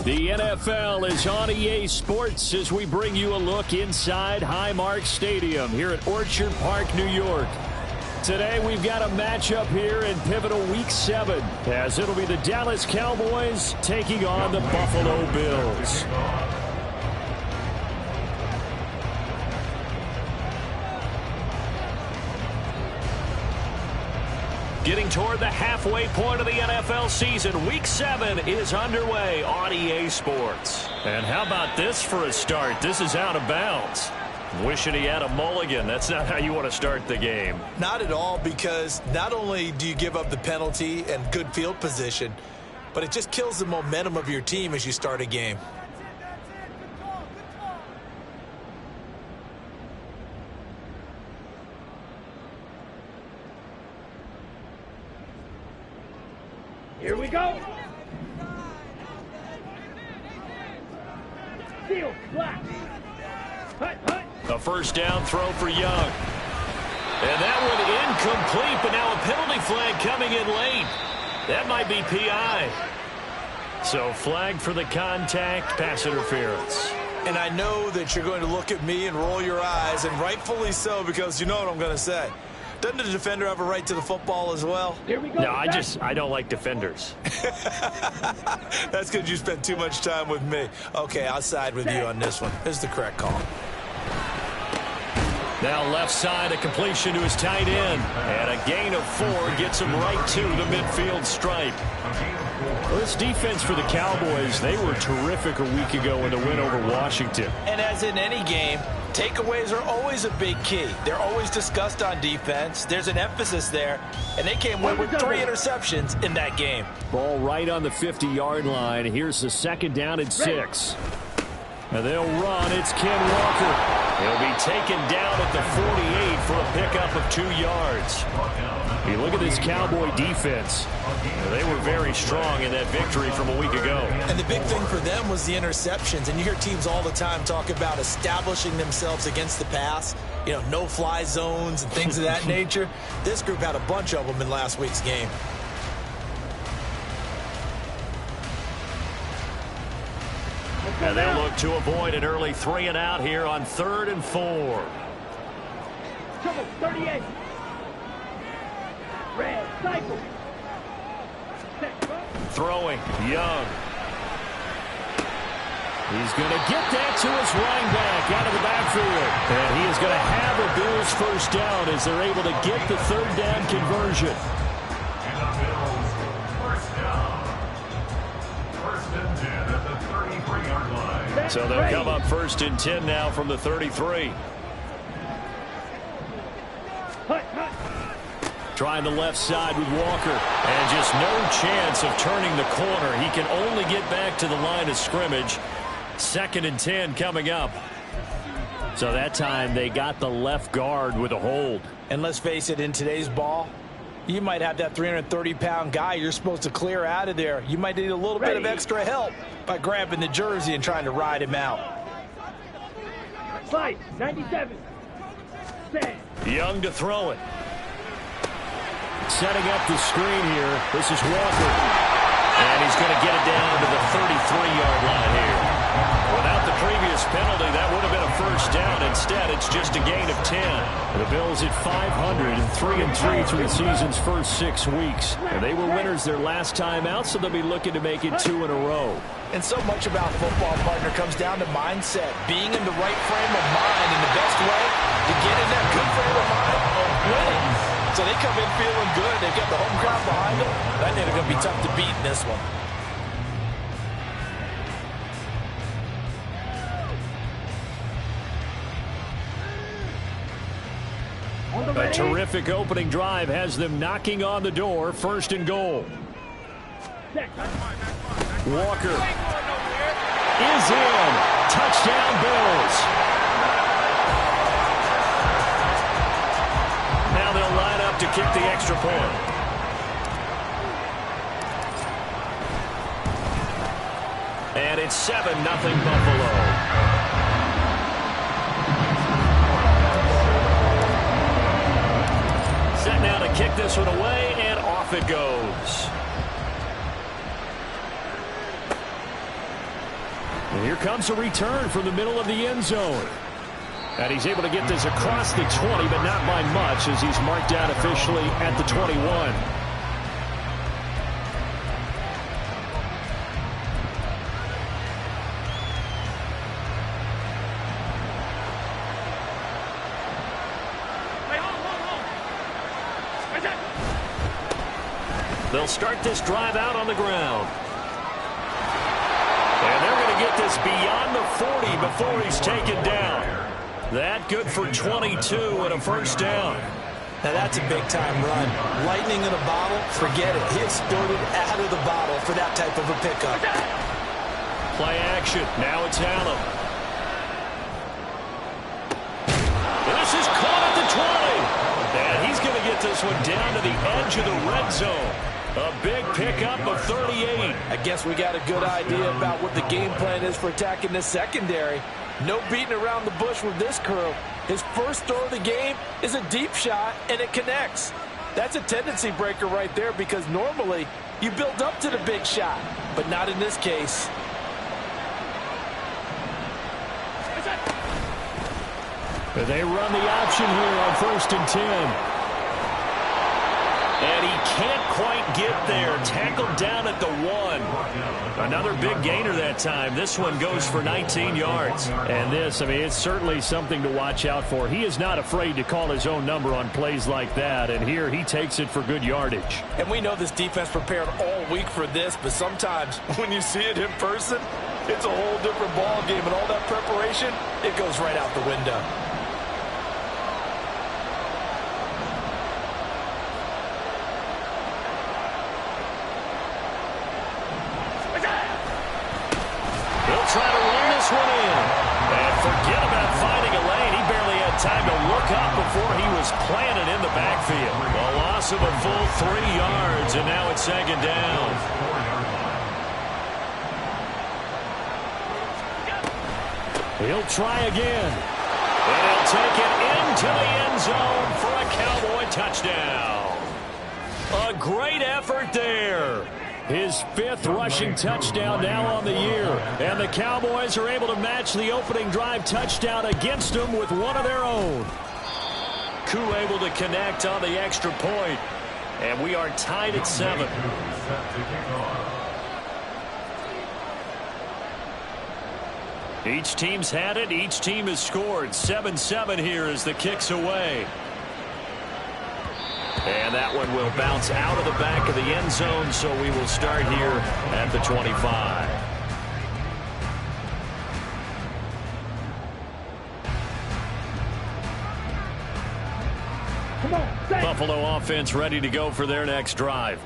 The NFL is on EA Sports as we bring you a look inside Highmark Stadium here at Orchard Park, New York. Today we've got a matchup here in pivotal Week 7 as it'll be the Dallas Cowboys taking on the Buffalo Bills. Getting toward the halfway point of the NFL season, Week 7 is underway on EA Sports. And how about this for a start? This is out of bounds. Wishing he had a mulligan. That's not how you want to start the game. Not at all, because not only do you give up the penalty and good field position, but it just kills the momentum of your team as you start a game. Here we go. Steal, black. Hut, hut. A first down throw for Young. And that one incomplete, but now a penalty flag coming in late. That might be PI. So flag for the contact, pass interference. And I know that you're going to look at me and roll your eyes, and rightfully so, because you know what I'm going to say. Doesn't the defender have a right to the football as well? Here we go. No, I don't like defenders. That's because you spent too much time with me. Okay, I'll side with you on this one. This is the correct call. Now left side, a completion to his tight end. And a gain of 4 gets him right to the midfield stripe. Well, this defense for the Cowboys, they were terrific a week ago in the win over Washington. And as in any game, takeaways are always a big key. They're always discussed on defense. There's an emphasis there, and they came away with 3 interceptions in that game. Ball right on the 50-yard line. Here's the second down and 6. And they'll run. It's Ken Walker. He'll be taken down at the 48 for a pickup of 2 yards. You look at this Cowboy defense. They were very strong in that victory from a week ago. And the big thing for them was the interceptions. And you hear teams all the time talk about establishing themselves against the pass. You know, no-fly zones and things of that nature. This group had a bunch of them in last week's game. And they'll look to avoid an early 3 and out here on 3rd and 4. Trouble, 38. Red, cycle. Throwing, Young. He's going to get that to his running back out of the backfield. And he is going to have a Bills first down as they're able to get the 3rd down conversion. So they'll come up 1st and 10 now from the 33. Trying the left side with Walker. And just no chance of turning the corner. He can only get back to the line of scrimmage. 2nd and 10 coming up. So that time they got the left guard with a hold. And let's face it, in today's ball, you might have that 330-pound guy you're supposed to clear out of there. You might need a little bit of extra help by grabbing the jersey and trying to ride him out. Slide, 97. Young to throw it. Setting up the screen here. This is Walker. And he's going to get it down to the 33-yard line here. Without the previous penalty, that would have been a first down. Instead, it's just a gain of 10. The Bills at 500 and 3-3 through the season's first 6 weeks. And they were winners their last time out, so they'll be looking to make it 2 in a row. And so much about football, partner, comes down to mindset. Being in the right frame of mind, and the best way to get in that good frame of mind, winning. So they come in feeling good. They've got the home crowd behind them. I think they're going to be tough to beat in this one. A terrific opening drive has them knocking on the door. 1st and goal. Walker is in. Touchdown, Bills. Now they'll line up to kick the extra point. And it's 7-0 Buffalo. Set now to kick this one away, and off it goes. Here comes a return from the middle of the end zone. And he's able to get this across the 20, but not by much, as he's marked down officially at the 21. They'll start this drive out on the ground. And they're going to get this beyond the 40 before he's taken down. That good for 22 and a first down. Now that's a big-time run. Lightning in a bottle, forget it. He exploded out of the bottle for that type of a pickup. Play action. Now it's Allen. This is caught at the 20. And he's going to get this one down to the edge of the red zone. A big pickup of 38. I guess we got a good idea about what the game plan is for attacking this secondary. No beating around the bush with this crew. His first throw of the game is a deep shot, and it connects. That's a tendency breaker right there, because normally you build up to the big shot, but not in this case. They run the option here on 1st and 10. And he can't quite get there. Tackled down at the 1. Another big gainer that time. This one goes for 19 yards. And this, I mean, it's certainly something to watch out for. He is not afraid to call his own number on plays like that. And here he takes it for good yardage. And we know this defense prepared all week for this, but sometimes when you see it in person, it's a whole different ball game. And all that preparation, it goes right out the window. Try to run this one in. And forget about finding a lane. He barely had time to look up before he was planted in the backfield. A loss of a full 3 yards, and now it's 2nd down. He'll try again. And he'll take it into the end zone for a Cowboy touchdown. A great effort there. His 5th rushing touchdown now on the year. And the Cowboys are able to match the opening drive touchdown against them with one of their own. Koo able to connect on the extra point. And we are tied at 7. Each team's had it. Each team has scored. 7-7 here as the kick's away. And that one will bounce out of the back of the end zone, so we will start here at the 25. Buffalo offense ready to go for their next drive.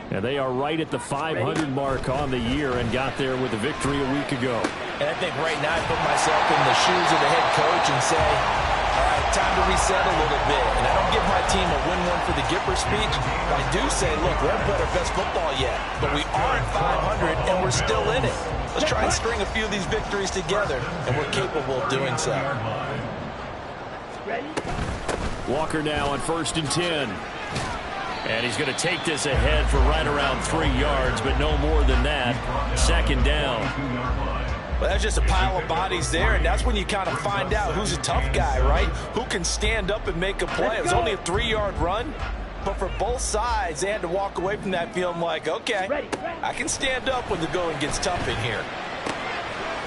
And they are right at the 500 mark on the year and got there with a victory a week ago. And I think right now I put myself in the shoes of the head coach and say, all right, time to reset a little bit. And I don't give my team a win one for the Gipper speech, but I do say, look, we haven't played our best football yet, but we are at 500 and we're still in it. Let's try and string a few of these victories together, and we're capable of doing so. Walker now on 1st and 10. And he's going to take this ahead for right around 3 yards, but no more than that. 2nd down. Well, that's just a pile of bodies there, and that's when you kind of find out who's a tough guy, right? Who can stand up and make a play. It was only a 3-yard run, but for both sides, they had to walk away from that feeling like, okay, I can stand up when the going gets tough in here.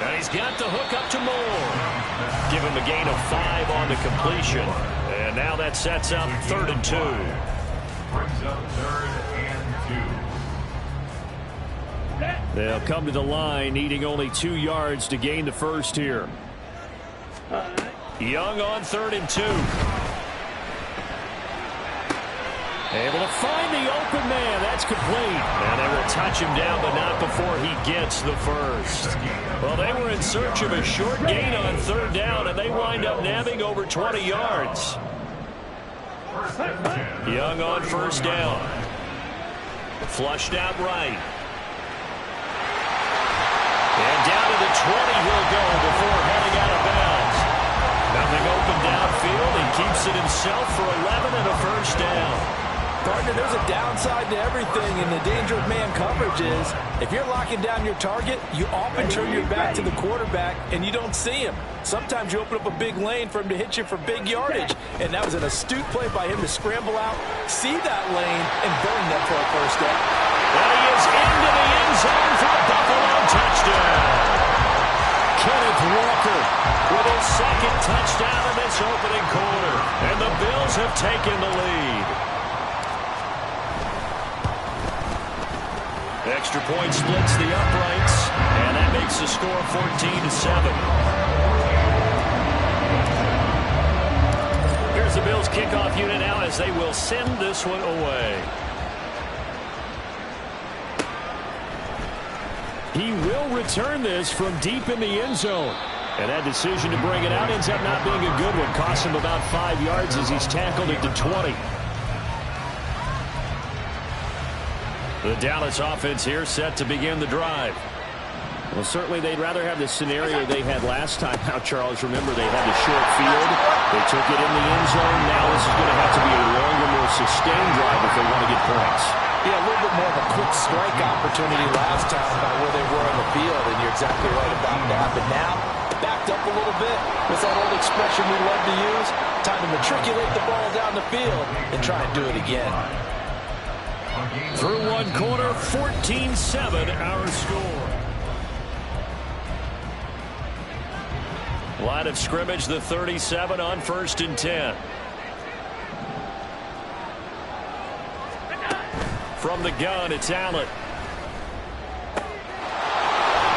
And he's got the hook up to Moore. Give him a gain of 5 on the completion. And now that sets up 3rd and 2. Brings up 3rd and 2. They'll come to the line, needing only 2 yards to gain the first here. Young on 3rd and 2. Able to find the open man. That's complete. And they will touch him down, but not before he gets the first. Well, they were in search of a short gain on 3rd down, and they wind up nabbing over 20 yards. Young on 1st down. Flushed out right. And down to the 20 he'll go before heading out of bounds. Nothing open downfield. He keeps it himself for 11 and a first down. Partner, there's a downside to everything, and the danger of man coverage is if you're locking down your target, you often turn your back to the quarterback and you don't see him. Sometimes you open up a big lane for him to hit you for big yardage, and that was an astute play by him to scramble out, see that lane, and burn them for a first down. And he is into the end zone for a Buffalo touchdown. Kenneth Walker with his second touchdown in this opening quarter, and the Bills have taken the lead. Extra point splits the uprights, and that makes the score 14-7. Here's the Bills kickoff unit now as they will send this one away. He will return this from deep in the end zone. And that decision to bring it out ends up not being a good one. Costs him about 5 yards as he's tackled at the 20. The Dallas offense here set to begin the drive. Well, certainly they'd rather have the scenario they had last time out, Charles. Remember, they had the short field. They took it in the end zone. Now this is going to have to be a longer, more sustained drive if they want to get points. Yeah, a little bit more of a quick strike opportunity last time by where they were on the field, and you're exactly right about that. But now, backed up a little bit, with that old expression we love to use, time to matriculate the ball down the field and try and do it again. Through one quarter, 14-7 our score. Line of scrimmage, the 37 on 1st and 10. From the gun, it's Allen.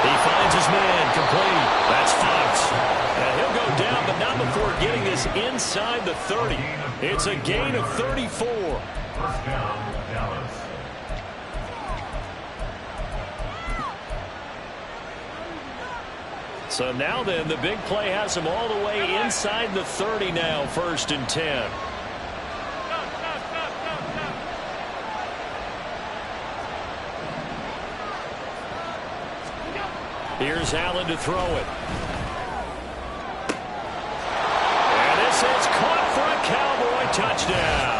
He finds his man, complete. That's Fox. And he'll go down, but not before getting this inside the 30. It's a gain of 34. First down, Dallas. So now then, the big play has him all the way inside the 30 now, 1st and 10. Here's Allen to throw it. And this is caught for a Cowboy touchdown.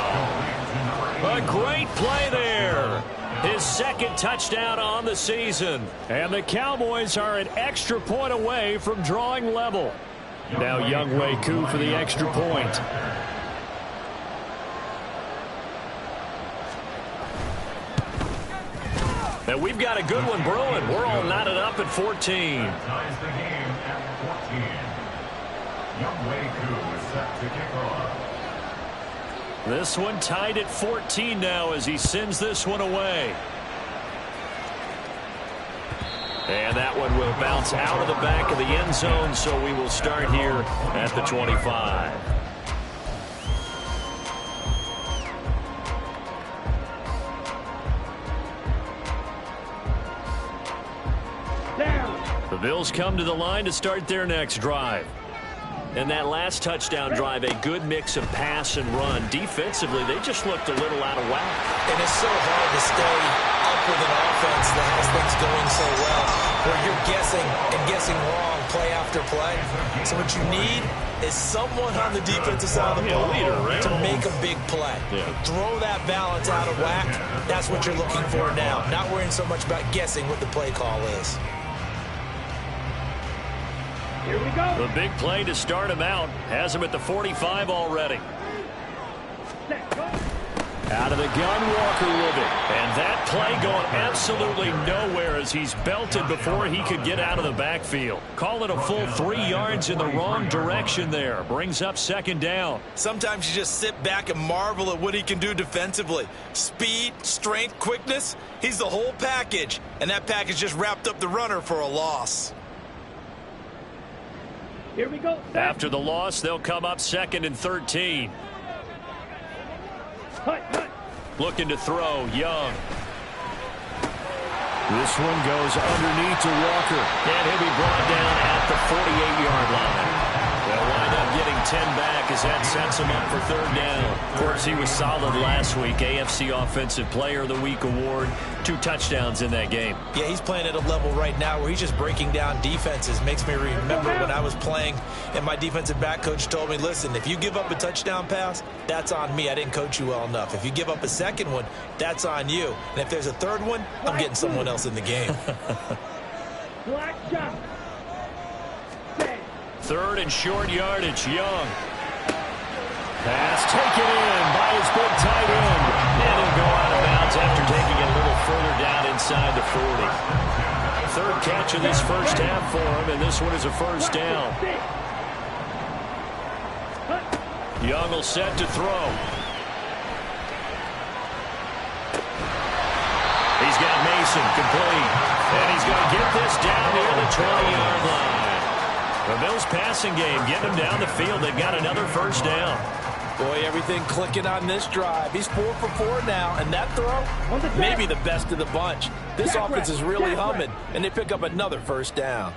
A great play there. His second touchdown on the season. And the Cowboys are an extra point away from drawing level. Now Younghoe Koo for the extra point. And we've got a good one brewing. We're all knotted up at 14. Ties the game at 14. Younghoe Koo is set to kick off. This one tied at 14 now as he sends this one away. And that one will bounce out of the back of the end zone, so we will start here at the 25. The Bills come to the line to start their next drive. And that last touchdown drive, a good mix of pass and run. Defensively, they just looked a little out of whack. And it's so hard to stay up with an offense that has things going so well, where you're guessing and guessing wrong play after play. So what you need is someone on the defensive side of the ball to make a big play. Throw that balance out of whack. That's what you're looking for now. Not worrying so much about guessing what the play call is. Here we go. The big play to start him out has him at the 45 already. Set, go. Out of the gun, Walker with it. And that play going absolutely nowhere as he's belted before he could get out of the backfield. Call it a full 3 yards in the wrong direction there. Brings up 2nd down. Sometimes you just sit back and marvel at what he can do defensively. Speed, strength, quickness. He's the whole package. And that package just wrapped up the runner for a loss. Here we go. Set. After the loss, they'll come up 2nd and 13. Hut, hut. Looking to throw, Young. This one goes underneath to Walker. And he'll be brought down at the 48-yard line. They'll wind up getting 10 back as that sets him up for third down. Of course, he was solid last week. AFC Offensive Player of the Week award. 2 touchdowns in that game. Yeah, he's playing at a level right now where he's just breaking down defenses. Makes me remember when I was playing and my defensive back coach told me, listen, if you give up a touchdown pass, that's on me. I didn't coach you well enough. If you give up a second one, that's on you. And if there's a third one, I'm getting someone else in the game. Black shot. Third and short yardage, Young. Pass taken in by his big tight end. And he'll go out of bounds after taking it a little further down inside the 40. Third catch of this first half for him, and this one is a first down. Young will set to throw. He's got Mason complete. And he's going to get this down near the 20-yard line. The Bills passing game getting him down the field. They've got another first down. Boy, everything clicking on this drive. He's 4 for 4 now, and that throw, maybe the best of the bunch. This offense is really humming, and they pick up another first down.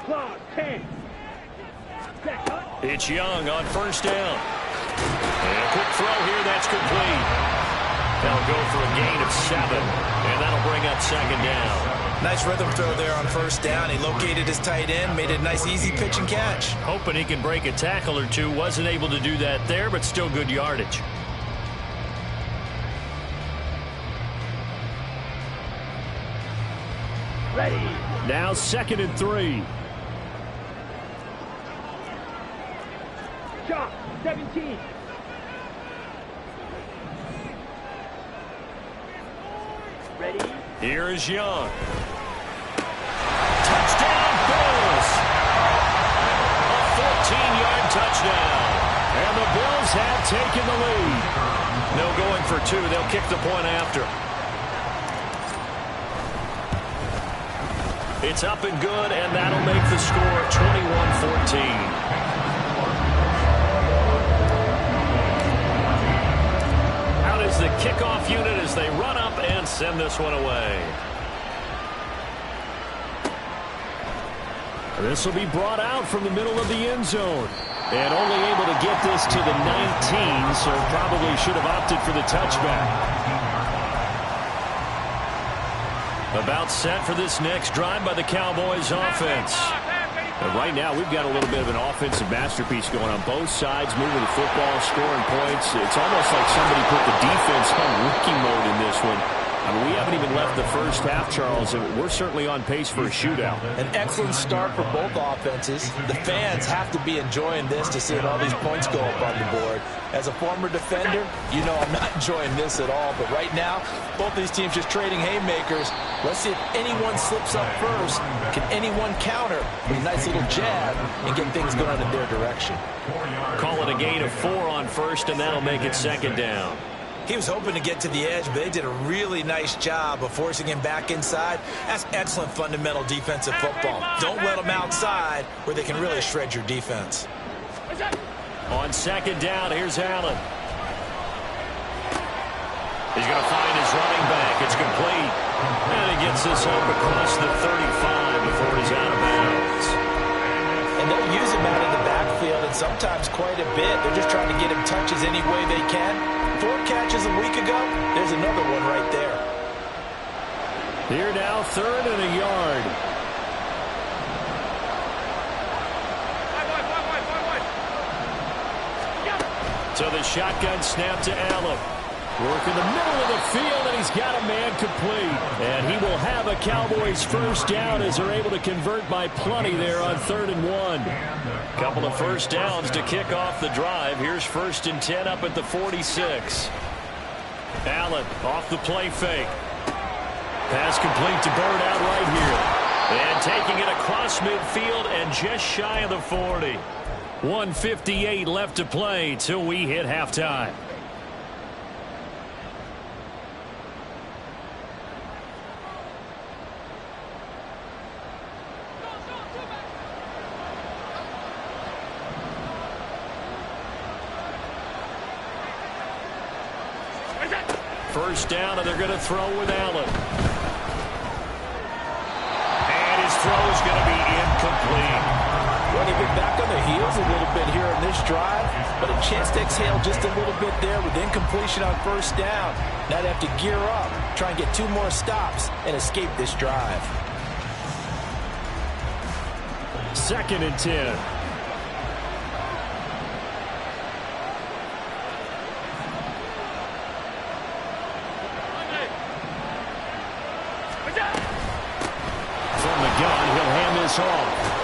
Clock 10. It's Young on first down. And a quick throw here, that's complete. They'll go for a gain of 7, and that'll bring up second down. Nice rhythm throw there on first down. He located his tight end, made it a nice easy pitch and catch. Hoping he can break a tackle or two. Wasn't able to do that there, but still good yardage. Ready. Now 2nd and 3. Shot. 17. Ready. Here is Young. Touchdown, Bills! A 14-yard touchdown. And the Bills have taken the lead. No going for 2. They'll kick the point after. It's up and good, and that'll make the score 21-14. The kickoff unit as they run up and send this one away. This will be brought out from the middle of the end zone. And only able to get this to the 19, so probably should have opted for the touchback. About set for this next drive by the Cowboys offense. And right now, we've got a little bit of an offensive masterpiece going on both sides, moving the football, scoring points. It's almost like somebody put the defense on rookie mode in this one. I mean, we haven't even left the first half, Charles, and we're certainly on pace for a shootout. An excellent start for both offenses. The fans have to be enjoying this to see all these points go up on the board. As a former defender, you know I'm not enjoying this at all. But right now, both these teams just trading haymakers. Let's see if anyone slips up first. Can anyone counter with a nice little jab and get things going in their direction? Call it a gain of 4 on first, and that'll make it second down. He was hoping to get to the edge, but they did a really nice job of forcing him back inside. That's excellent fundamental defensive football. Don't let them outside where they can really shred your defense. On second down, here's Allen. He's going to find his running back. It's complete. And he gets this up across the 35 before he's out of bounds. And they'll use him out of the backfield, and sometimes quite a bit. They're just trying to get him touches any way they can. 4 catches a week ago, there's another one right there. Here now, 3rd and a yard. So the shotgun snap to Allen. Work in the middle of the field, and he's got a man complete. And he will have a Cowboys first down as they're able to convert by plenty there on 3rd and 1. Couple of first downs to kick off the drive. Here's 1st and 10 up at the 46. Allen off the play fake. Pass complete to Bird out right here. And taking it across midfield and just shy of the 40. 1:58 left to play till we hit halftime. First down, and they're going to throw with Allen. And his throw is going to be incomplete. Well, they've been back on their heels a little bit here in this drive, but a chance to exhale just a little bit there with incompletion on first down. Now they have to gear up, try and get 2 more stops, and escape this drive. 2nd and 10. From the gun, he'll hand this off.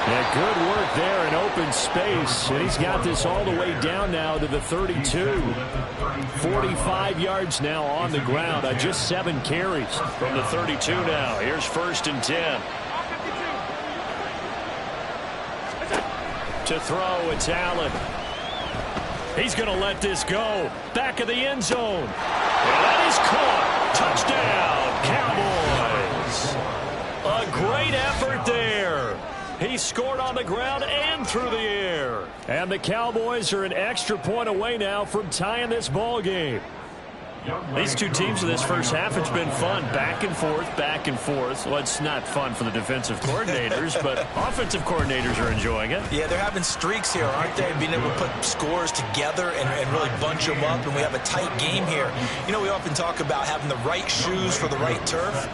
Yeah, good work there in open space. And he's got this all the way down now to the 32. 45 yards now on the ground on just 7 carries. From the 32 now. Here's 1st and 10. To throw, it's Allen. He's going to let this go. Back of the end zone. And that is caught. Touchdown, Cowboys. A great effort there. He scored on the ground and through the air. And the Cowboys are an extra point away now from tying this ball game. These two teams in this first half, it's been fun. Back and forth, back and forth. Well, it's not fun for the defensive coordinators, but offensive coordinators are enjoying it. Yeah, they're having streaks here, aren't they? Being able to put scores together and really bunch them up, and we have a tight game here. You know, we often talk about having the right shoes for the right turf.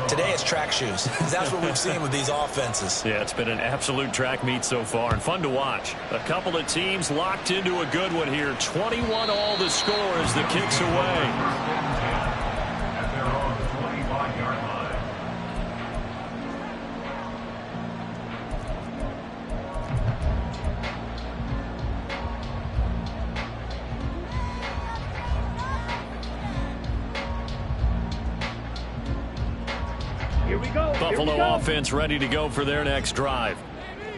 Today it's track shoes. That's what we've seen with these offenses. Yeah, it's been an absolute track meet so far, and fun to watch. A couple of teams locked into a good one here. 21 all the score as the kick's away. At their own 25-yard line. Here we go. Buffalo offense ready to go for their next drive.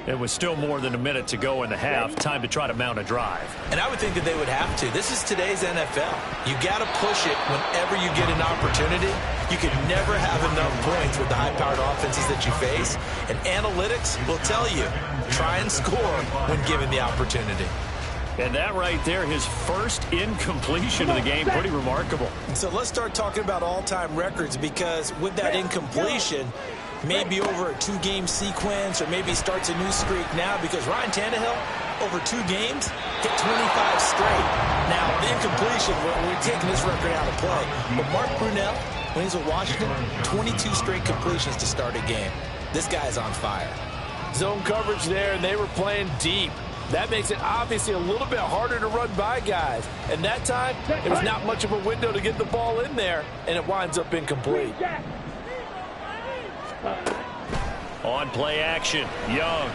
It was still more than a minute to go in the half. Time to try to mount a drive. And I would think that they would have to. This is today's NFL. You got to push it whenever you get an opportunity. You can never have enough points with the high-powered offenses that you face. And analytics will tell you, try and score when given the opportunity. And that right there, his first incompletion of the game, pretty remarkable. So let's start talking about all-time records, because with that incompletion, maybe over a 2-game sequence, or maybe starts a new streak now, because Ryan Tannehill, over 2 games, hit 25 straight. Now, the incompletion, we're taking this record out of play. But Mark Brunell, when he's with Washington, 22 straight completions to start a game. This guy's on fire. Zone coverage there, and they were playing deep. That makes it obviously a little bit harder to run by guys. And that time, it was not much of a window to get the ball in there, and it winds up incomplete. On play action, Young.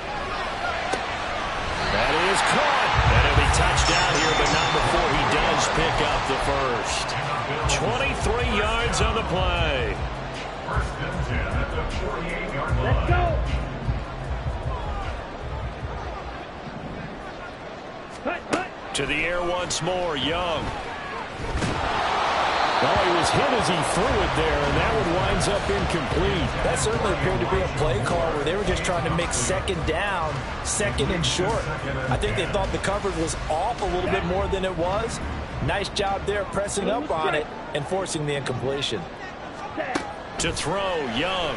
That is caught. And it'll be touchdown here, but not before he does pick up the first. 23 yards on the play. 1st and 10 at the 48-yard line. Let's go. To the air once more, Young. Well, he was hit as he threw it there, and that one winds up incomplete. That certainly appeared to be a play call where they were just trying to make 2nd down, 2nd and short. I think they thought the coverage was off a little bit more than it was. Nice job there pressing up on it and forcing the incompletion. To throw, Young.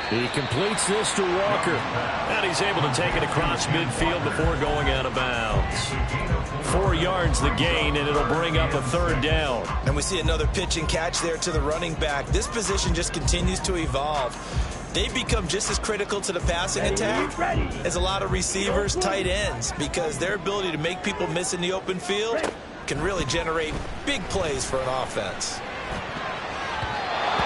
He completes this to Walker. And he's able to take it across midfield before going out of bounds. 4 yards the gain, and it'll bring up a 3rd down. And we see another pitch and catch there to the running back. This position just continues to evolve. They become just as critical to the passing attack as a lot of receivers, tight ends, because their ability to make people miss in the open field can really generate big plays for an offense.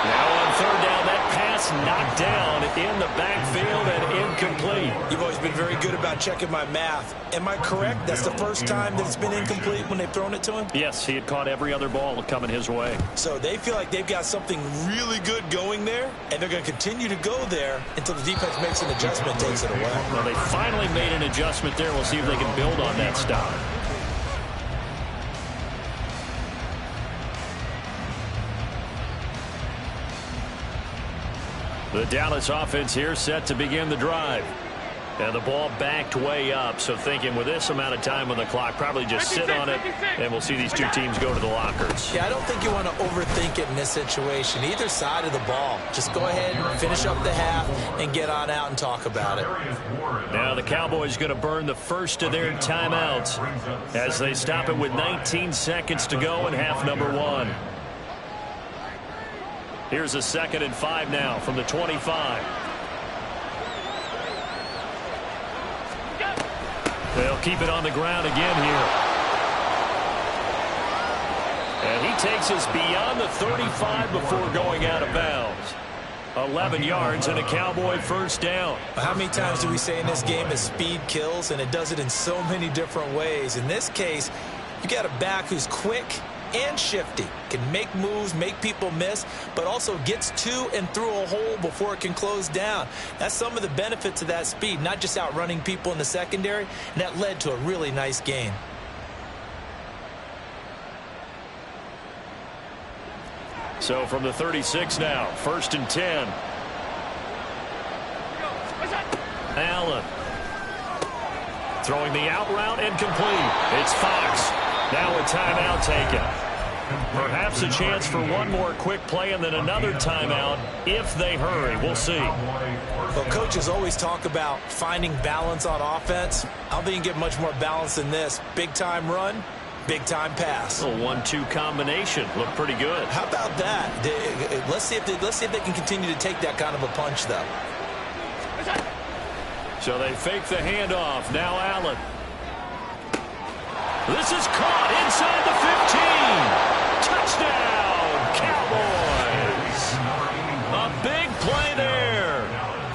Now on 3rd down, that pass knocked down in the backfield and incomplete. You've always been very good about checking my math. Am I correct? That's the first time that it's been incomplete when they've thrown it to him? Yes, he had caught every other ball coming his way. So they feel like they've got something really good going there, and they're going to continue to go there until the defense makes an adjustment and takes it away. Well, they finally made an adjustment there. We'll see if they can build on that stop. The Dallas offense here set to begin the drive. And the ball backed way up, so thinking with this amount of time on the clock, probably just sit on it, and we'll see these two teams go to the lockers. Yeah, I don't think you want to overthink it in this situation. Either side of the ball. Just go ahead and finish up the half and get on out and talk about it. Now the Cowboys going to burn the first of their timeouts as they stop it with 19 seconds to go in half number 1. Here's a 2nd and 5 now from the 25. They'll keep it on the ground again here. And he takes us beyond the 35 before going out of bounds. 11 yards and a Cowboy first down. How many times do we say in this game that speed kills, and it does it in so many different ways? In this case, you got a back who's quick and shifty, can make moves, make people miss, but also gets to and through a hole before it can close down. That's some of the benefits of that speed, not just outrunning people in the secondary, and that led to a really nice gain. So from the 36 now, 1st and 10. Allen throwing the out route and complete. It's Fox. Now a timeout taken. Perhaps a chance for one more quick play and then another timeout if they hurry. We'll see. Well, coaches always talk about finding balance on offense. I don't think you can get much more balance than this. Big-time run, big-time pass. A 1-2 combination. Looked pretty good. How about that? Let's see if they can continue to take that kind of a punch, though. So they fake the handoff. Now Allen. This is caught inside the 15. Touchdown, Cowboys. A big play there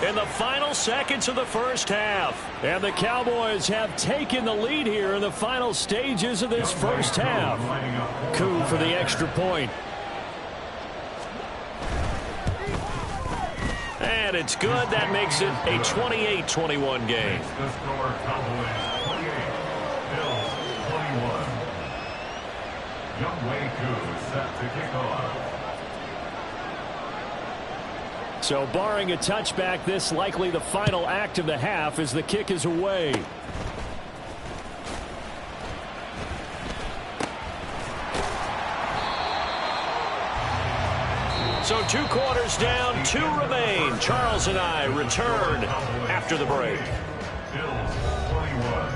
in the final seconds of the first half. And the Cowboys have taken the lead here in the final stages of this first half. Coup for the extra point. And it's good. That makes it a 28-21 game. The score, Cowboys 28, Bills 21. Young Wei Koo set to kick off. So barring a touchback, this likely the final act of the half as the kick is away. So 2 quarters down, 2 remain. Charles and I return after the break. Bills 21.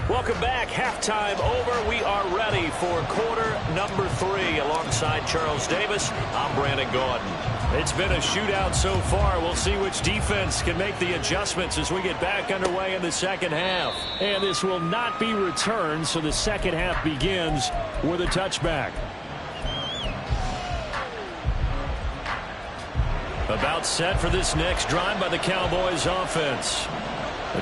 Welcome back. Halftime over. We are ready for quarter number 3. Alongside Charles Davis, I'm Brandon Gaudin. It's been a shootout so far. We'll see which defense can make the adjustments as we get back underway in the second half. And this will not be returned, so the second half begins with a touchback. About set for this next drive by the Cowboys offense.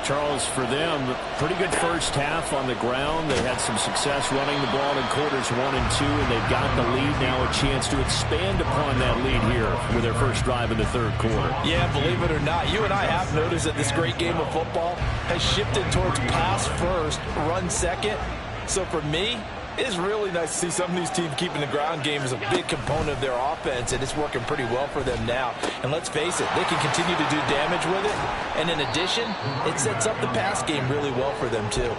Charles, for them, pretty good first half on the ground. They had some success running the ball in quarters 1 and 2, and they've got the lead now, a chance to expand upon that lead here with their first drive in the third quarter. Yeah, believe it or not, you and I have noticed that this great game of football has shifted towards pass first, run second. So for me, it's really nice to see some of these teams keeping the ground game as a big component of their offense, and it's working pretty well for them now. And let's face it, they can continue to do damage with it. And in addition, it sets up the pass game really well for them, too.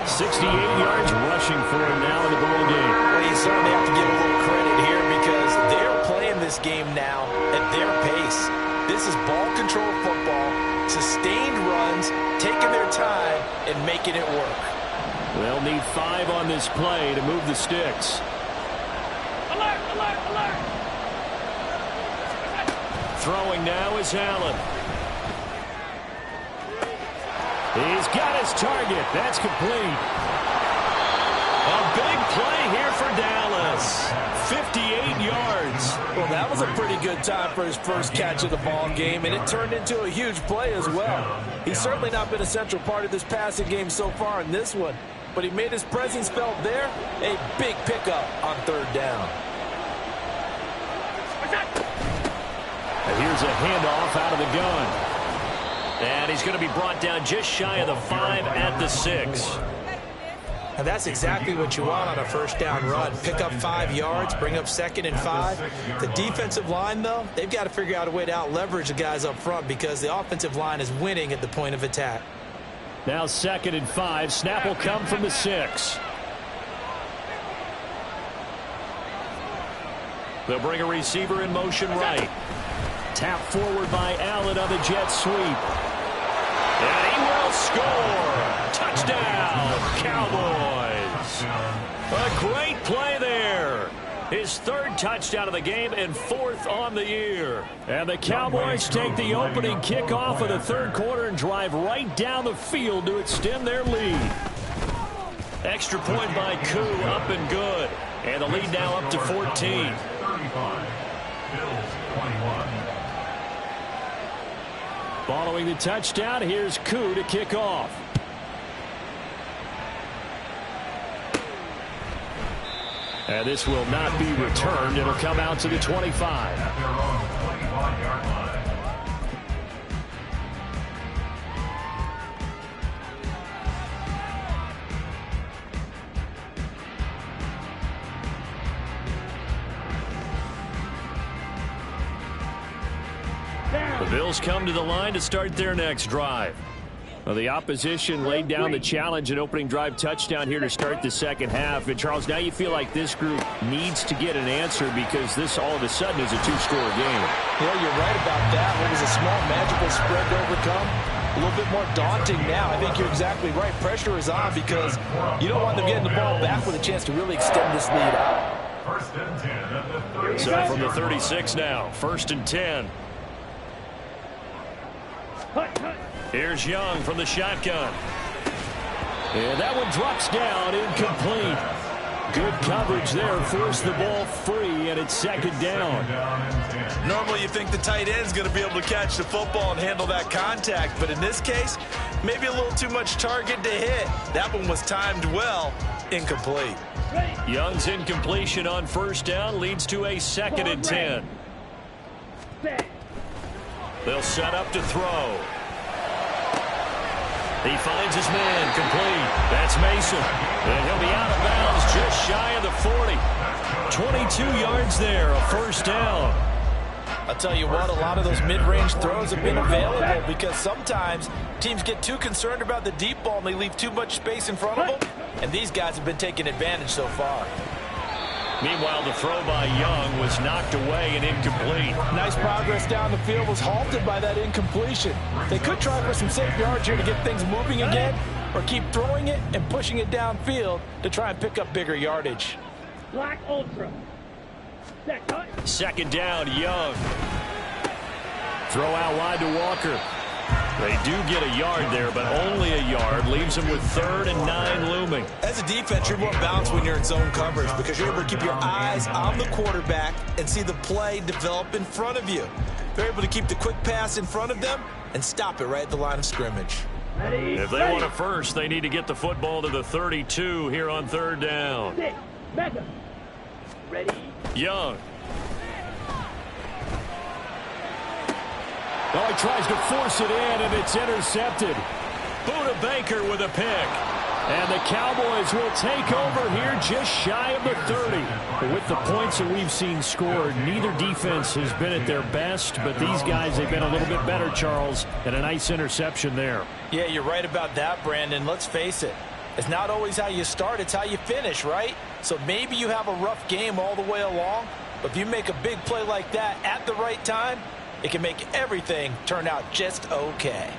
68 yards rushing for him now in the ball game. Well, you certainly have to give a little credit here because they're playing this game now at their pace. This is ball control football, sustained runs, taking their time, and making it work. They'll need 5 on this play to move the sticks. Alert, alert, alert. Throwing now is Allen. He's got his target. That's complete. A big play here for Dallas. 58 yards. Well, that was a pretty good time for his first catch of the ball game, and it turned into a huge play as well. He's certainly not been a central part of this passing game so far in this one, but he made his presence felt there. A big pickup on third down. Here's a handoff out of the gun. And he's going to be brought down just shy of the 5 at the 6. And that's exactly what you want on a first down run. Pick up 5 yards, bring up 2nd and 5. The defensive line, though, they've got to figure out a way to out-leverage the guys up front because the offensive line is winning at the point of attack. Now 2nd and 5. Snap will come from the 6. They'll bring a receiver in motion right. Tap forward by Allen on the jet sweep. And he will score. Touchdown, Cowboys. A great play there. His 3rd touchdown of the game and 4th on the year. And the Cowboys take the opening kickoff of the 3rd quarter and drive right down the field to extend their lead. Extra point by Koo, up and good. And the lead now up to 14. 35. Bills 21. Following the touchdown, here's Koo to kick off. And this will not be returned. It'll come out to the 25. At their own 25-yard line. The Bills come to the line to start their next drive. Well, the opposition laid down the challenge, an opening drive touchdown here to start the 2nd half. And, Charles, now you feel like this group needs to get an answer because this all of a sudden is a 2-score game. Yeah, you're right about that. What was a small magical spread to overcome, a little bit more daunting now. I think you're exactly right. Pressure is on because you don't want them getting the ball back with a chance to really extend this lead out. 1st and 10 at the 36. So from the 36 now, 1st and 10. Here's Young from the shotgun. And that one drops down, incomplete. Good coverage there, forced the ball free, and it's 2nd down. Normally you think the tight end's going to be able to catch the football and handle that contact, but in this case, maybe a little too much target to hit. That one was timed well, incomplete. Young's incompletion on 1st down leads to a 2nd and 10. They'll set up to throw. He finds his man, complete. That's Mason. And he'll be out of bounds just shy of the 40. 22 yards there, a 1st down. I'll tell you what, a lot of those mid-range throws have been available because sometimes teams get too concerned about the deep ball and they leave too much space in front of them, and these guys have been taking advantage so far. Meanwhile, the throw by Young was knocked away and incomplete. Nice progress down the field was halted by that incompletion. They could try for some safe yards here to get things moving again, or keep throwing it and pushing it downfield to try and pick up bigger yardage. Black Ultra. 2nd down, Young. Throw out wide to Walker. They do get a yard there, but only a yard. Leaves them with 3rd and 9 looming. As a defense, you're more balanced when you're in zone coverage because you're able to keep your eyes on the quarterback and see the play develop in front of you. They're able to keep the quick pass in front of them and stop it right at the line of scrimmage. If they want a first, they need to get the football to the 32 here on 3rd down. Ready. Young. Oh, he tries to force it in, and it's intercepted. Buda Baker with a pick. And the Cowboys will take over here just shy of the 30. But with the points that we've seen scored, neither defense has been at their best, but these guys have been a little bit better, Charles, and a nice interception there. Yeah, you're right about that, Brandon. Let's face it. It's not always how you start, it's how you finish, right? So maybe you have a rough game all the way along, but if you make a big play like that at the right time, it can make everything turn out just okay.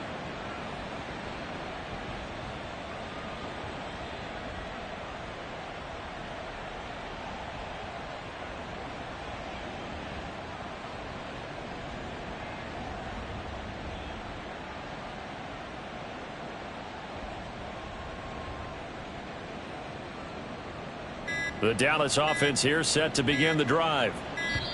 The Dallas offense here set to begin the drive.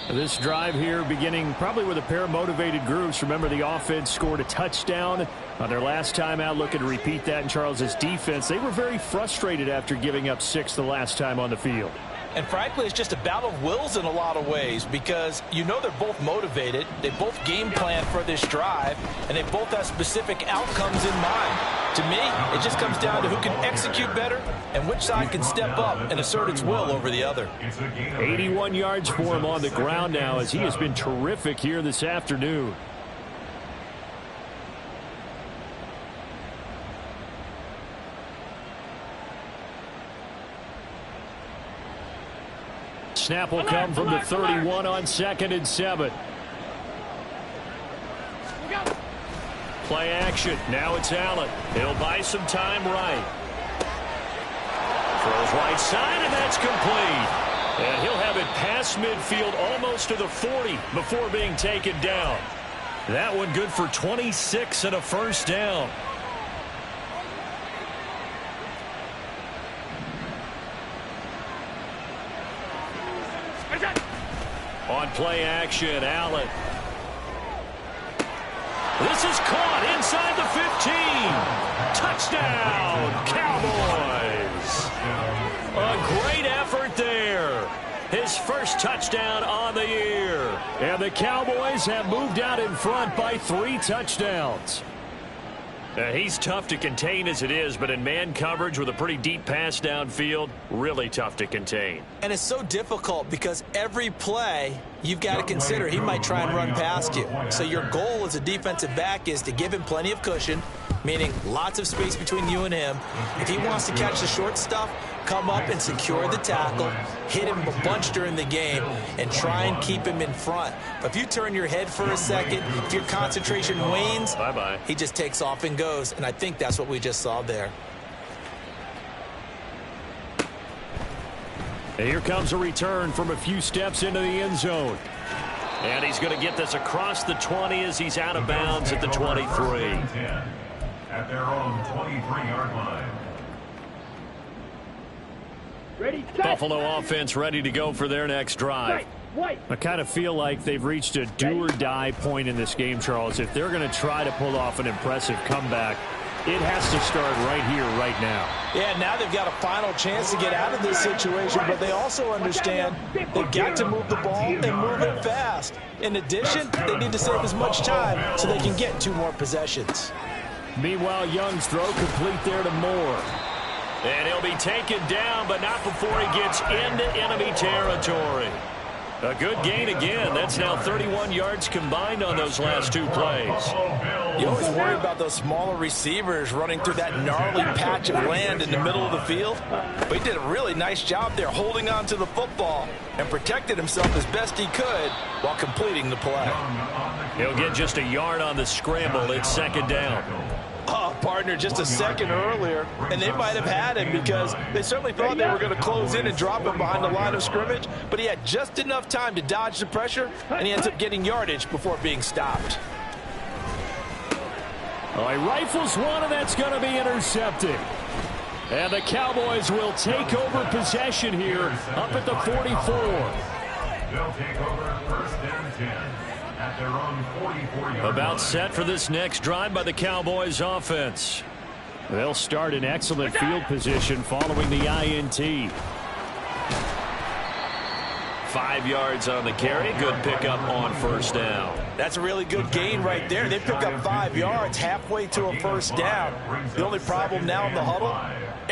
This drive here beginning probably with a pair of motivated groups. Remember, the offense scored a touchdown on their last time out, looking to repeat that in Charles's defense. They were very frustrated after giving up 6 the last time on the field. And frankly, it's just a battle of wills in a lot of ways because you know they're both motivated. They both game plan for this drive, and they both have specific outcomes in mind. To me, it just comes down to who can execute better and which side can step up and assert its will over the other. 81 yards for him on the ground now as he has been terrific here this afternoon. Snap will come from the 31 on 2nd and 7. Play action. Now it's Allen. He'll buy some time right. Throws right side, and that's complete. And he'll have it past midfield almost to the 40 before being taken down. That one good for 26 and a first down. On play action, Allen. This is caught inside the 15. Touchdown, Cowboys. A great effort there. His first touchdown on the year. And the Cowboys have moved out in front by 3 touchdowns. He's tough to contain as it is, but in man coverage with a pretty deep pass downfield, really tough to contain. And it's so difficult because every play you've got to consider he might try and run past you. So your goal as a defensive back is to give him plenty of cushion, meaning lots of space between you and him. If he wants to catch the short stuff, come up and secure the tackle, hit him a bunch during the game, and try and keep him in front. But if you turn your head for a second, if your concentration wanes, bye-bye. He just takes off and goes, and I think that's what we just saw there. And here comes a return from a few steps into the end zone. And he's going to get this across the 20 as he's out of bounds at the 23. At their own 23-yard line. Buffalo offense ready to go for their next drive. I kind of feel like they've reached a do-or-die point in this game, Charles. If they're going to try to pull off an impressive comeback, it has to start right here, right now. Yeah, now they've got a final chance to get out of this situation, but they also understand they've got to move the ball and move it fast. In addition, they need to save as much time so they can get 2 more possessions. Meanwhile, Young's throw complete there to Moore. And he'll be taken down, but not before he gets into enemy territory. A good gain again. That's now 31 yards combined on those last 2 plays. You always worry about those smaller receivers running through that gnarly patch of land in the middle of the field. But he did a really nice job there holding on to the football and protected himself as best he could while completing the play. He'll get just a yard on the scramble. It's 2nd down. Oh, partner, just a second earlier, and they might have had him because they certainly thought they were going to close in and drop him behind the line of scrimmage, but he had just enough time to dodge the pressure, and he ends up getting yardage before being stopped. He rifles one, and that's going to be intercepted. And the Cowboys will take over possession here up at the 44. They'll take over 1st and 10. At their own 44-yard About set for this next drive by the Cowboys offense. They'll start in excellent field position following the INT. 5 yards on the carry. Good pickup on 1st down. That's a really good gain right there. They pick up 5 yards halfway to a 1st down. The only problem now in the huddle,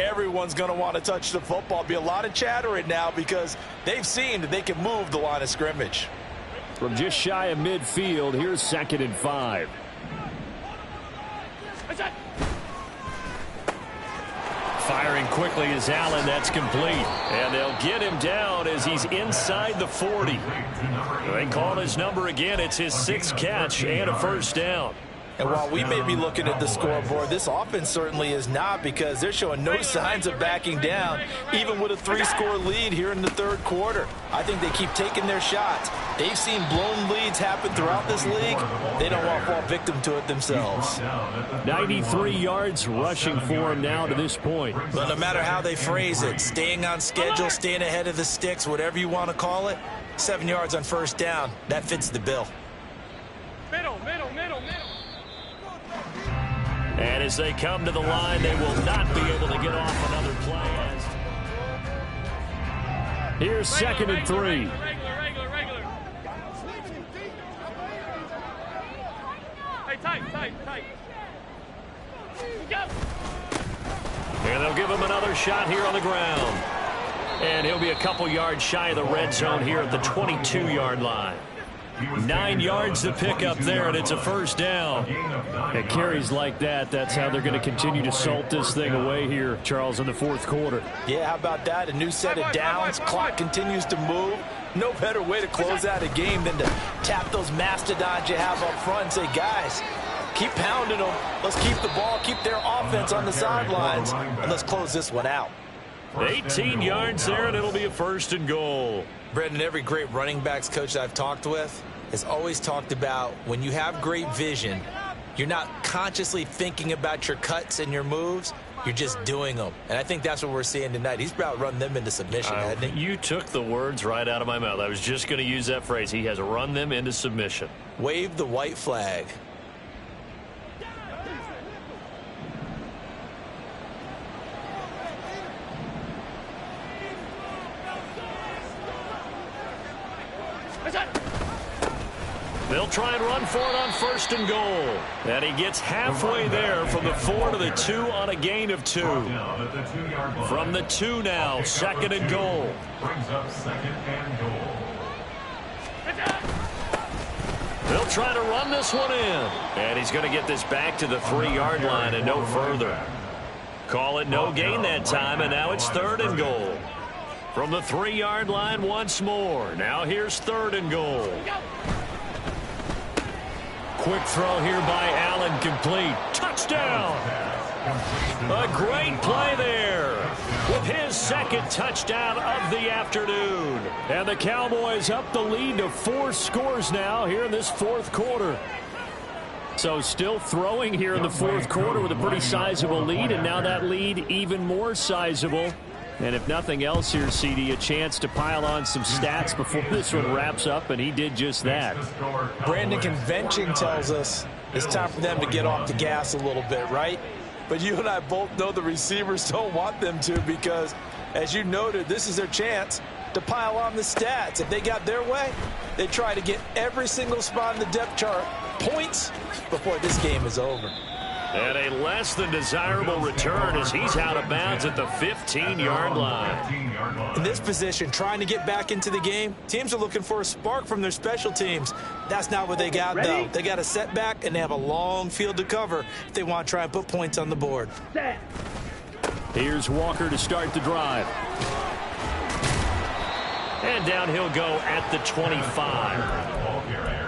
everyone's going to want to touch the football. Be a lot of chattering now because they've seen that they can move the line of scrimmage. From just shy of midfield, here's 2nd and 5. Firing quickly is Allen. That's complete. And they'll get him down as he's inside the 40. They call his number again. It's his 6th catch and a 1st down. And while we may be looking at the scoreboard, this offense certainly is not because they're showing no signs of backing down, even with a 3-score lead here in the 3rd quarter. I think they keep taking their shots. They've seen blown leads happen throughout this league. They don't want to fall victim to it themselves. 93 yards rushing for him now to this point. But no matter how they phrase it, staying on schedule, staying ahead of the sticks, whatever you want to call it, 7 yards on 1st down, that fits the bill. Middle. And as they come to the line, they will not be able to get off another play. Here's second and 3. Regular. Hey, tight. Go. And they'll give him another shot here on the ground. And he'll be a couple yards shy of the red zone here at the 22-yard line. 9 yards to pick up there, and it's a first down. And carries like that, that's how they're going to continue to salt this thing away here, Charles, in the fourth quarter. Yeah, how about that? A new set of downs. Clock continues to move. No better way to close out a game than to tap those mastodons you have up front and say, guys, keep pounding them. Let's keep the ball, keep their offense on the sidelines, and let's close this one out. 18 yards there, and it'll be a first and goal. Brendan, every great running backs coach I've talked with has always talked about when you have great vision, you're not consciously thinking about your cuts and your moves. You're just doing them. And I think that's what we're seeing tonight. He's about run them into submission, hasn't he? You took the words right out of my mouth. I was just going to use that phrase. He has run them into submission. Wave the white flag. They'll try and run for it on first and goal. And he gets halfway there from the 4 to the 2 on a gain of 2. From the 2 now, second and goal. Brings up second and goal. They'll try to run this one in. And he's going to get this back to the 3-yard line and no further. Call it no gain that time, and now it's third and goal. From the 3-yard line once more. Now here's third and goal. Quick throw here by Allen, complete. Touchdown! A great play there with his second touchdown of the afternoon. And the Cowboys up the lead to 4 scores now here in this fourth quarter. So still throwing here in the fourth quarter with a pretty sizable lead, and now that lead even more sizable. And if nothing else here, CD, a chance to pile on some stats before this one wraps up, and he did just that. Brandon, convention tells us it's time for them to get off the gas a little bit, right? But you and I both know the receivers don't want them to because, as you noted, this is their chance to pile on the stats. If they got their way, they try to get every single spot in the depth chart points before this game is over. And a less than desirable return as he's out of bounds at the 15-yard line. In this position, trying to get back into the game, teams are looking for a spark from their special teams. That's not what they got, though. They got a setback, and they have a long field to cover if they want to try and put points on the board. Here's Walker to start the drive. And down he'll go at the 25.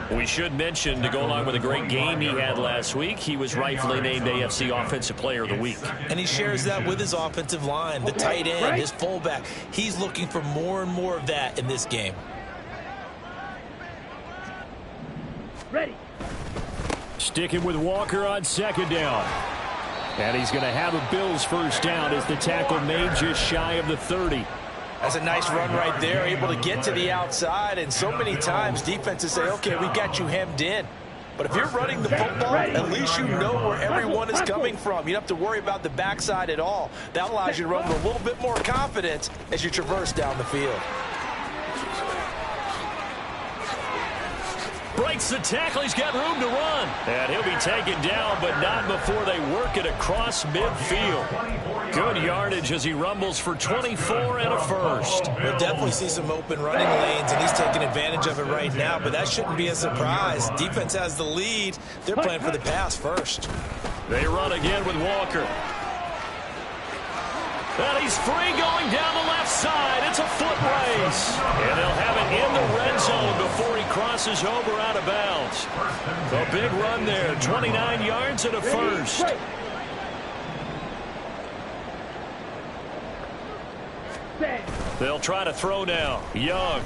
We should mention, to go along with a great game he had last week, he was rightfully named AFC Offensive Player of the Week. And he shares that with his offensive line, the tight end, his fullback. He's looking for more and more of that in this game. Ready. Sticking with Walker on second down. And he's going to have a Bills first down as the tackle made just shy of the 30. That's a nice run right there, able to get to the outside. And so many times defenses say, okay, we got you hemmed in. But if you're running the football, at least you know where everyone is coming from. You don't have to worry about the backside at all. That allows you to run with a little bit more confidence as you traverse down the field. Breaks the tackle. He's got room to run. And he'll be taken down, but not before they work it across midfield. Good yardage as he rumbles for 24 and a first. We'll definitely see some open running lanes, and he's taking advantage of it right now, but that shouldn't be a surprise. Defense has the lead. They're playing for the pass first. They run again with Walker. And he's free going down the left side. It's a foot race. And they'll have it in the red zone before he crosses over out of bounds. A big run there, 29 yards and a first. They'll try to throw now. Young.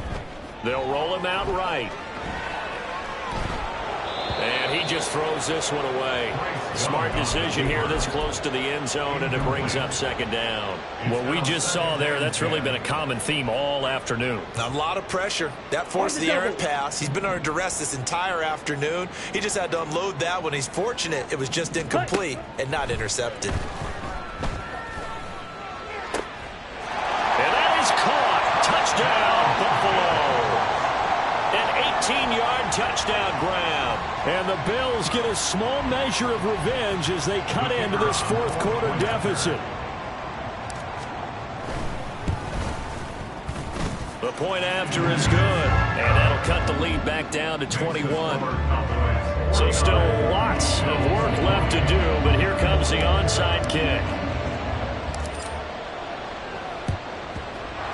They'll roll him out right. And he just throws this one away. Smart decision here this close to the end zone, and it brings up second down. What we just saw there, that's really been a common theme all afternoon. A lot of pressure. That forced the errant pass. He's been under duress this entire afternoon. He just had to unload that one. He's fortunate it was just incomplete and not intercepted. And that is caught. Touchdown. And the Bills get a small measure of revenge as they cut into this fourth quarter deficit. The point after is good, and that'll cut the lead back down to 21. So still lots of work left to do, but here comes the onside kick.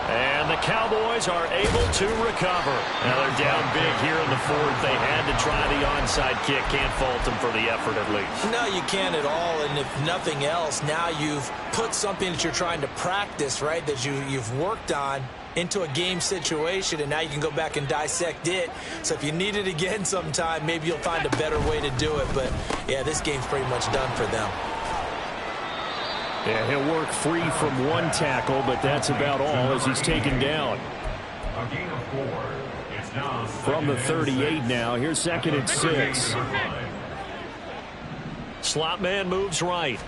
And the Cowboys are able to recover. Now they're down big here in the fourth. They had to try the onside kick. Can't fault them for the effort at least. No, you can't at all. And if nothing else, now you've put something that you're trying to practice, right, that you've worked on into a game situation, and now you can go back and dissect it. So if you need it again sometime, maybe you'll find a better way to do it. But, yeah, this game's pretty much done for them. Yeah, he'll work free from one tackle, but that's about all as he's taken down. A gain of 4. It's now From the 38 now, here's 2nd and 6. Slot man moves right.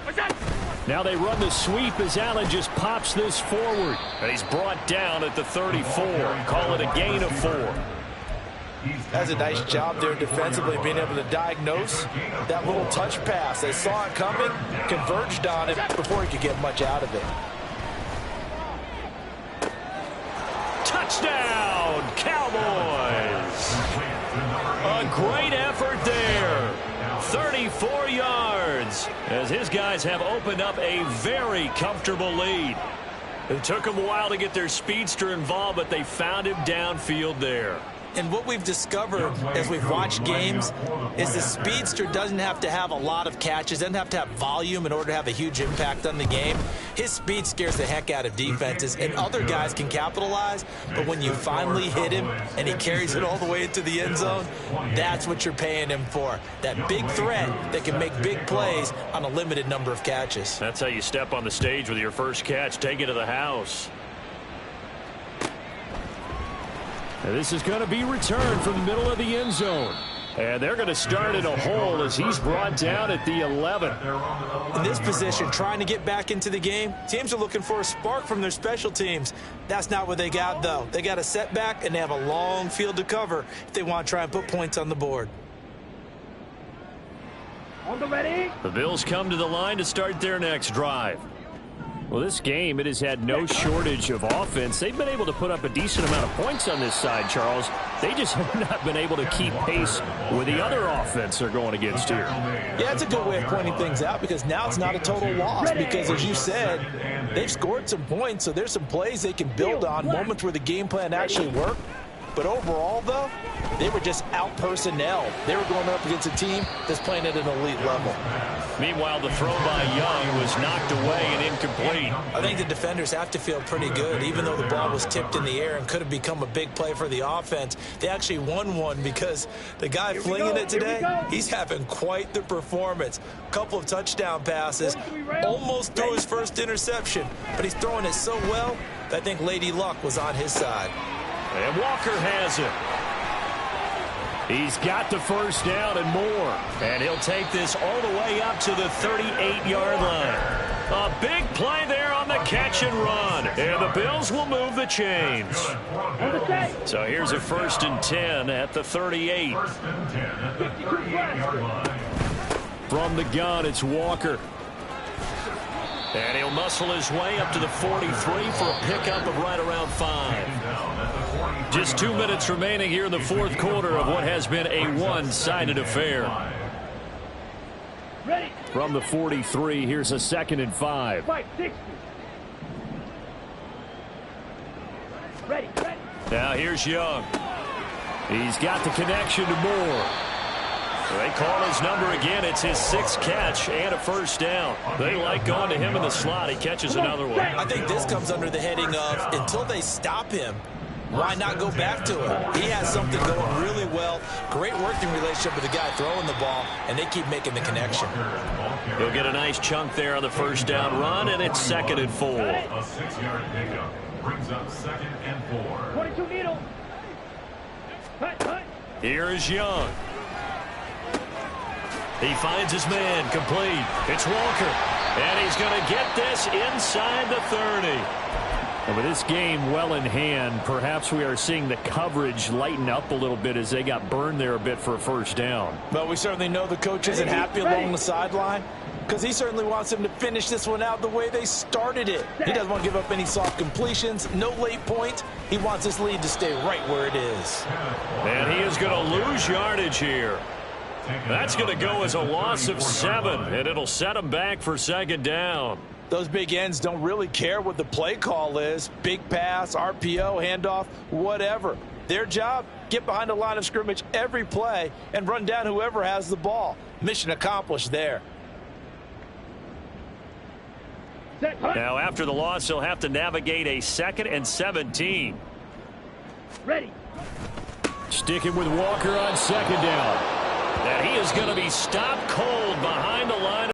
Now they run the sweep as Allen just pops this forward. And he's brought down at the 34. Call it a gain of 4. That's a nice job there defensively, being able to diagnose that little touch pass. They saw it coming, converged on it before he could get much out of it. Touchdown, Cowboys! A great effort there. 34 yards as his guys have opened up a very comfortable lead. It took them a while to get their speedster involved, but they found him downfield there. And what we've discovered as we've watched games is the speedster doesn't have to have a lot of catches, doesn't have to have volume in order to have a huge impact on the game. His speed scares the heck out of defenses, and other guys can capitalize, but when you finally hit him and he carries it all the way into the end zone, that's what you're paying him for. That big threat that can make big plays on a limited number of catches. That's how you step on the stage with your first catch. Take it to the house. And this is going to be returned from the middle of the end zone. And they're going to start in a hole as he's brought down at the 11. In this position, trying to get back into the game, teams are looking for a spark from their special teams. That's not what they got, though. They got a setback, and they have a long field to cover if they want to try and put points on the board. On the ready. The Bills come to the line to start their next drive. Well, this game, it has had no shortage of offense. They've been able to put up a decent amount of points on this side, Charles. They just have not been able to keep pace with the other offense they're going against here. Yeah, it's a good way of pointing things out because now it's not a total loss because, as you said, they've scored some points, so there's some plays they can build on, moments where the game plan actually worked. But overall, though, they were just out-personnel. They were going up against a team that's playing at an elite level. Meanwhile, the throw by Young was knocked away and incomplete. I think the defenders have to feel pretty good, even though the ball was tipped in the air and could have become a big play for the offense. They actually won one because the guy flinging it today, he's having quite the performance. A couple of touchdown passes, almost threw his first interception, but he's throwing it so well that I think Lady Luck was on his side. And Walker has it. He's got the first down and more. And he'll take this all the way up to the 38-yard line. A big play there on the catch and run. And the Bills will move the chains. So here's a 1st and 10 at the 38. First and 10 at the 38-yard line. From the gun, it's Walker. And he'll muscle his way up to the 43 for a pickup of right around 5. Just 2 minutes remaining here in the fourth quarter of what has been a one-sided affair. Ready. From the 43, here's a 2nd and 5. 560. Ready. Ready. Now here's Young. He's got the connection to Moore. They call his number again. It's his 6th catch and a first down. They like going to him in the slot. He catches another one. I think this comes under the heading of until they stop him, why not go back to him? He has something going really well. Great working relationship with the guy throwing the ball, and they keep making the connection. He'll get a nice chunk there on the first down run, and it's 2nd and 4. A 6-yard pickup brings up 2nd and 4. 22 needle. Hut. Here is Young. He finds his man, complete. It's Walker, and he's going to get this inside the 30. And with this game well in hand, perhaps we are seeing the coverage lighten up a little bit as they got burned there a bit for a first down. But we certainly know the coach isn't happy along the sideline, because he certainly wants them to finish this one out the way they started it. He doesn't want to give up any soft completions, no late points. He wants this lead to stay right where it is. And he is going to lose yardage here. That's going to go as a loss of 7, and it'll set him back for second down. Those big ends don't really care what the play call is. Big pass, RPO, handoff, whatever. Their job, get behind the line of scrimmage every play and run down whoever has the ball. Mission accomplished there. Now, after the loss, he'll have to navigate a 2nd and 17. Ready. Sticking with Walker on second down. And he is going to be stopped cold behind the